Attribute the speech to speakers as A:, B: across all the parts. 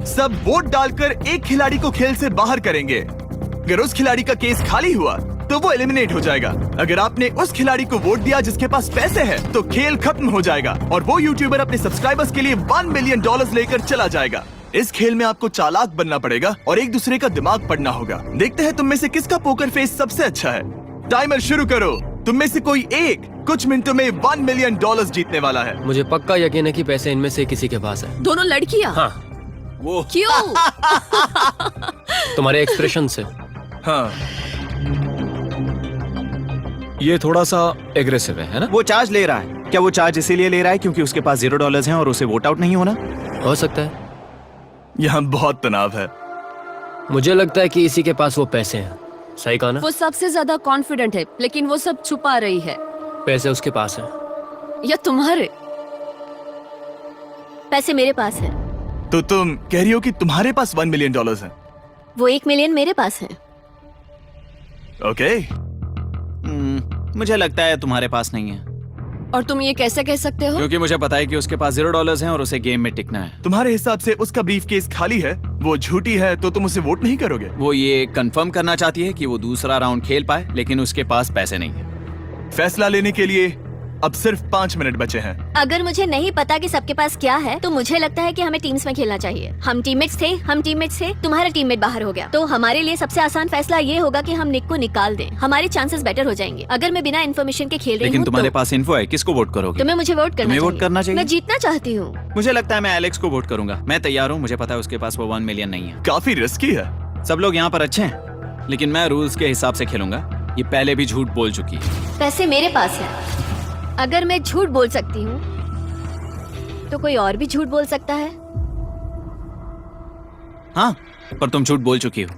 A: सब वोट डालकर एक खिलाड़ी को खेल से बाहर करेंगे। अगर उस खिलाड़ी का केस खाली हुआ तो वो एलिमिनेट हो जाएगा। अगर आपने उस खिलाड़ी को वोट दिया जिसके पास पैसे हैं, तो खेल खत्म हो जाएगा और वो यूट्यूबर अपने सब्सक्राइबर्स के लिए $1 मिलियन लेकर चला जाएगा। इस खेल में आपको चालाक बनना पड़ेगा और एक दूसरे का दिमाग पढ़ना होगा। देखते हैं तुम में से किसका पोकर फेस सबसे अच्छा है। टाइमर शुरू करो। तुम में से कोई एक कुछ मिनटों में $1 मिलियन जीतने वाला है।
B: मुझे पक्का यकीन है कि पैसे इनमें से किसी के पास है।
C: दोनों लड़कियां?
B: हाँ।
A: वो
C: क्यों?
B: तुम्हारे एक्सप्रेशन से।
A: हाँ,
D: ये थोड़ा सा एग्रेसिव है ना?
E: वो चार्ज ले रहा है। क्या वो चार्ज इसीलिए ले रहा है क्योंकि उसके पास $0 हैं और उसे वोट आउट नहीं होना?
B: हो सकता है।
A: यहाँ बहुत तनाव है।
B: मुझे लगता है कि इसी के पास वो पैसे हैं। सही कहा ना?
C: वो सबसे ज्यादा कॉन्फिडेंट है, लेकिन वो सब छुपा रही है।
B: पैसे उसके पास हैं।
C: या तुम्हारे?
F: पैसे मेरे पास है।
A: तो तुम कह रही हो कि तुम्हारे पास $1 मिलियन है?
F: वो 1 मिलियन मेरे पास है।
A: ओके।
E: मुझे लगता है तुम्हारे पास नहीं है,
C: और तुम ये कैसे कह सकते हो?
E: क्योंकि मुझे पता है कि उसके पास $0 हैं और उसे गेम में टिकना है।
A: तुम्हारे हिसाब से उसका ब्रीफ केस खाली है, वो झूठी है, तो तुम उसे वोट नहीं करोगे?
E: वो ये कंफर्म करना चाहती है कि वो दूसरा राउंड खेल पाए, लेकिन उसके पास पैसे नहीं है।
A: फैसला लेने के लिए अब सिर्फ 5 मिनट बचे हैं।
F: अगर मुझे नहीं पता कि सबके पास क्या है, तो मुझे लगता है कि हमें टीम्स में खेलना चाहिए। हम टीममेट्स थे, तुम्हारा टीममेट बाहर हो गया, तो हमारे लिए सबसे आसान फैसला ये होगा कि हम निक को निकाल दें। हमारे चांसेस बेटर हो जाएंगे। अगर मैं बिना इन्फॉर्मेशन के खेल रही
E: लेकिन
F: हूँ,
E: तुम्हारे
F: तो
E: पास इन्फो है, किसको वोट करोगे?
F: तुम्हें मुझे वोट
E: तुम्हें वोट करना चाहिए।
F: मैं जीतना चाहती हूँ।
E: मुझे लगता है मैं एलेक्स को वोट करूंगा। मैं तैयार हूँ। मुझे पता है उसके पास वो 1 मिलियन नहीं है।
A: काफी रिस्की है।
E: सब लोग यहाँ पर अच्छे हैं, लेकिन मैं रूल्स के हिसाब से खेलूंगा। ये पहले भी झूठ बोल चुकी है।
F: पैसे मेरे पास है। अगर मैं झूठ बोल सकती हूँ, तो कोई और भी झूठ बोल सकता है।
E: हाँ, पर तुम झूठ बोल चुकी हो।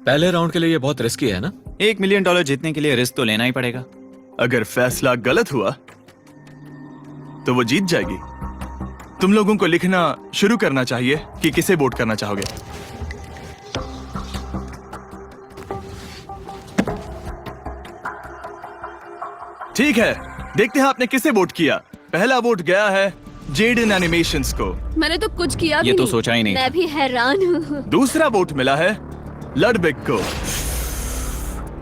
D: पहले राउंड के लिए ये बहुत रिस्की है ना?
E: $1 मिलियन जीतने के लिए रिस्क तो लेना ही पड़ेगा।
A: अगर फैसला गलत हुआ तो वो जीत जाएगी। तुम लोगों को लिखना शुरू करना चाहिए कि किसे वोट करना चाहोगे। ठीक है, देखते हैं आपने किसे वोट किया। पहला वोट गया है जेडन एनिमेशंस को।
C: मैंने तो कुछ किया भी
E: ये तो
C: नहीं।
E: सोचा ही नहीं।
F: मैं भी हैरान हूँ।
A: दूसरा वोट मिला है लडबिक को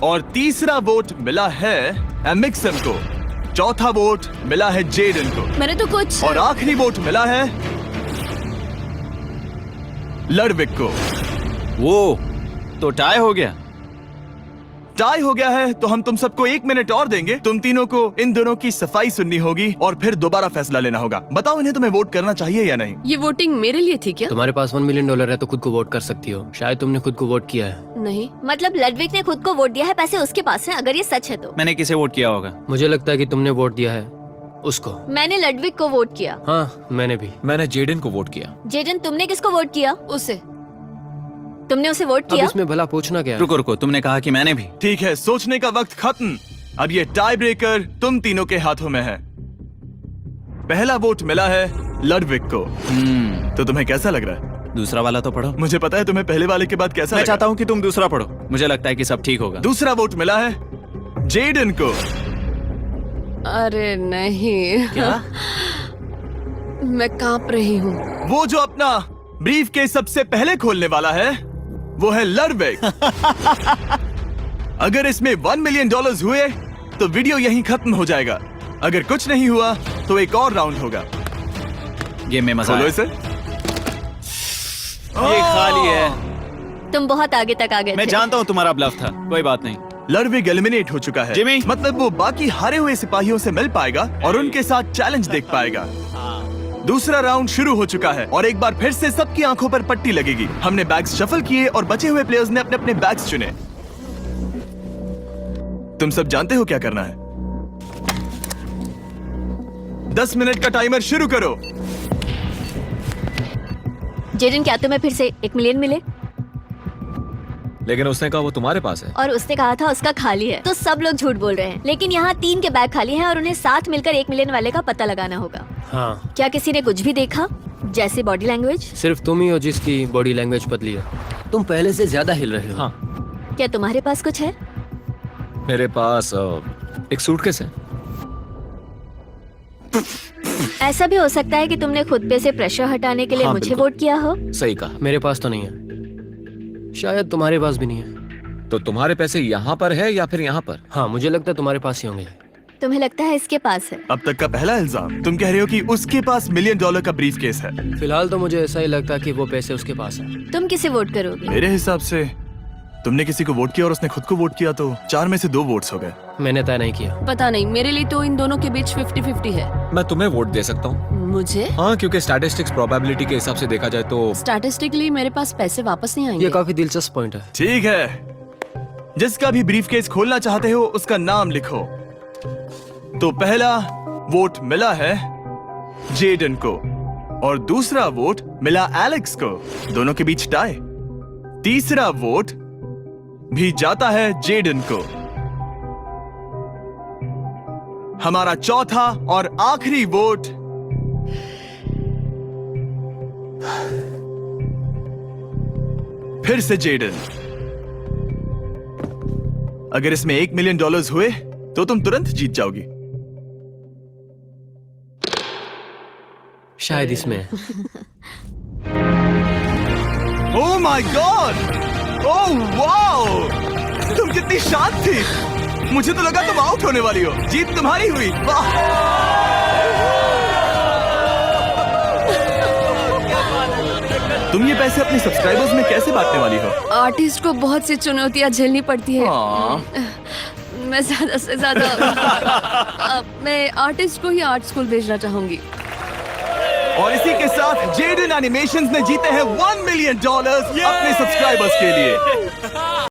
A: और तीसरा वोट मिला है एमिक्सन को। चौथा वोट मिला है जेडन को
C: मैंने तो कुछ।
A: और आखिरी वोट मिला है लडबिक को।
E: वो तो टाई हो गया।
A: टाई हो गया है तो हम तुम सबको 1 मिनट और देंगे। तुम तीनों को इन दोनों की सफाई सुननी होगी और फिर दोबारा फैसला लेना होगा। बताओ इन्हें तुम्हें वोट करना चाहिए या नहीं।
C: ये वोटिंग मेरे लिए थी क्या?
B: तुम्हारे पास $1 मिलियन है तो खुद को वोट कर सकती हो। शायद तुमने खुद को वोट किया है।
C: नहीं।
F: मतलब लडविक ने खुद को वोट दिया है, पैसे उसके पास हैं। अगर ये सच है तो
E: मैंने किसे वोट किया होगा?
B: मुझे लगता है कि तुमने वोट दिया है उसको।
F: मैंने लडविक को वोट किया।
B: हाँ, मैंने भी।
D: मैंने जेडन को वोट किया।
F: जेडन, तुमने किसको वोट किया?
C: उसे।
F: तुमने उसे वोट
B: अब
F: किया?
B: इसमें भला पूछना क्या है?
E: रुको रुको, तुमने कहा कि मैंने भी।
A: ठीक है, सोचने का वक्त खत्म। अब ये टाई ब्रेकर तुम तीनों के हाथों में है। पहला वोट मिला है लडविक को। तो तुम्हें कैसा लग रहा है?
E: दूसरा वाला तो पढ़ो।
A: मुझे पता है तुम्हें पहले वाले के बाद कैसा
E: मैं
A: लगा।
E: चाहता हूँ कि तुम दूसरा पढ़ो। मुझे लगता है कि सब ठीक होगा।
A: दूसरा वोट मिला है जेडन को।
C: अरे नहीं।
E: क्या?
C: मैं कांप रही हूँ।
A: वो जो अपना ब्रीफ केस सबसे पहले खोलने वाला है वो है लडविक। अगर इसमें $1 मिलियन हुए तो वीडियो यहीं खत्म हो जाएगा। अगर कुछ नहीं हुआ तो एक और राउंड होगा।
E: गेम में मजा
A: खोलो
E: आया।
A: इसे।
E: ये खाली है।
F: तुम बहुत आगे तक आ गए
E: मैं
F: थे।
E: जानता हूँ तुम्हारा ब्लफ था, कोई बात नहीं।
A: लडविक एलिमिनेट हो चुका है।
E: जिमी।
A: मतलब वो बाकी हारे हुए सिपाहियों से मिल पाएगा और उनके साथ चैलेंज देख पाएगा। दूसरा राउंड शुरू हो चुका है और एक बार फिर से सबकी आंखों पर पट्टी लगेगी। हमने बैग्स शफल किए और बचे हुए प्लेयर्स ने अपने अपने बैग्स चुने। तुम सब जानते हो क्या करना है। 10 मिनट का टाइमर शुरू करो।
F: जेडन, क्या तुम्हें फिर से 1 मिलियन मिले?
D: लेकिन उसने कहा वो तुम्हारे पास है।
F: और उसने कहा था उसका खाली है। तो सब लोग झूठ बोल रहे हैं। लेकिन यहाँ 3 के बैग खाली हैं और उन्हें साथ मिलकर 1 मिलियन वाले का पता लगाना होगा।
B: हाँ।
F: क्या किसी ने कुछ भी देखा, जैसे बॉडी लैंग्वेज?
B: सिर्फ तुम ही हो जिसकी बॉडी लैंग्वेज पतली है। तुम पहले से ज्यादा हिल रहे हो।
D: हाँ।
F: क्या तुम्हारे पास कुछ है?
D: मेरे पास एक सूटकेस है।
F: ऐसा भी हो सकता है कि तुमने खुद पे से प्रेशर हटाने के लिए
D: हाँ,
F: मुझे
D: बिल्कुल।
F: वोट किया हो।
D: सही कहा।
B: मेरे पास तो नहीं है, शायद तुम्हारे पास भी नहीं है।
D: तो तुम्हारे पैसे यहाँ पर है या फिर यहाँ पर?
B: हाँ, मुझे लगता है तुम्हारे पास ही होंगे।
F: तुम्हें लगता है इसके पास है?
A: अब तक का पहला इल्जाम। तुम कह रहे हो कि उसके पास $1 मिलियन का ब्रीफ केस है।
B: फिलहाल तो मुझे ऐसा ही लगता है कि वो पैसे उसके पास है।
F: तुम किसे वोट करोगे?
A: मेरे हिसाब से तुमने किसी को वोट किया और उसने खुद को वोट किया, तो 4 में से 2 वोट्स हो गए।
B: मैंने तय नहीं किया।
C: पता नहीं, मेरे लिए तो इन दोनों के बीच 50-50 है।
D: मैं तुम्हें वोट दे सकता हूँ।
C: मुझे
D: हाँ, क्योंकि स्टैटिस्टिक्स प्रोबेबिलिटी के हिसाब से देखा जाए तो
C: स्टैटिस्टिकली मेरे पास पैसे वापस नहीं
B: ये
C: आएंगे।
B: काफी दिलचस्प पॉइंट है।
A: ठीक है, जिसका भी ब्रीफ केस खोलना चाहते हो उसका नाम लिखो। तो पहला वोट मिला है जेडन को और दूसरा वोट मिला एलेक्स को। दोनों के बीच टाई। तीसरा वोट भी जाता है जेडन को। हमारा चौथा और आखिरी वोट फिर से जेडन। अगर इसमें $1 मिलियन हुए तो तुम तुरंत जीत जाओगी।
B: शायद इसमें।
A: Oh my God! Oh wow! तुम कितनी शांत थी। मुझे तो लगा तुम आउट होने वाली हो। जीत तुम्हारी हुई। वाह! तुम ये पैसे अपने सब्सक्राइबर्स में कैसे बांटने वाली हो?
C: आर्टिस्ट को बहुत सी चुनौतियां झेलनी पड़ती है।
A: हाँ।
C: मैं ज्यादा से ज्यादा मैं आर्टिस्ट को ही आर्ट स्कूल भेजना चाहूंगी।
A: और इसी के साथ जेडन एनिमेशंस ने जीते हैं $1 मिलियन अपने सब्सक्राइबर्स के लिए।